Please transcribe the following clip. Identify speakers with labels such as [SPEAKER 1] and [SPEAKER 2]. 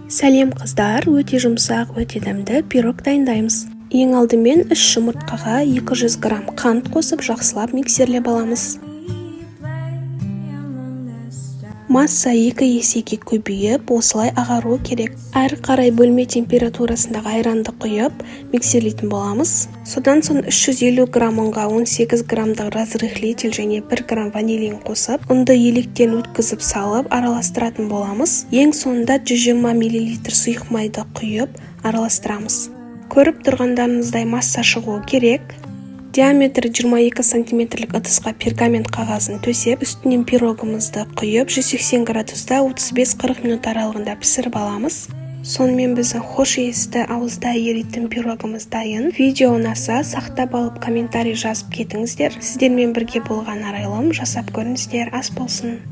[SPEAKER 1] Сәлем қыздар, өте жұмсақ, өте дәмді пирог дайындаймыз. Ең алдымен 3 жұмыртқаға 200 грамм қант қосып жақсылап миксерлеп аламыз. Масса 2 есеге көбейіп, осылай ағару керек. Әрі қарай бөлме температурасындағы айранды құйып, миксерлейтін боламыз. Содан соң 350 грамм ұнға 18 граммдық разрыхлитель және 1 грамм ванилин қосып, ұнды електен өткізіп салып, араластыратын боламыз. Ең соңында 120 мл сұйық майды құйып, араластырамыз. Көріп тұрғандарыңыздай масса шығуы керек. Диаметрі 22 сантиметрлік ыдысқа пергамент қағазын төсеп, үстінен пирогымызды құйып, 180 градуста 35-40 минут аралығында пісіріп аламыз. Сонымен біздің хош иісті ауызда еритін пирогымыз дайын. Видео ұнаса, сақтап алып комментарий жазып кетіңіздер. Сіздермен бірге болған арайлым, жасап көріңіздер, ас болсын.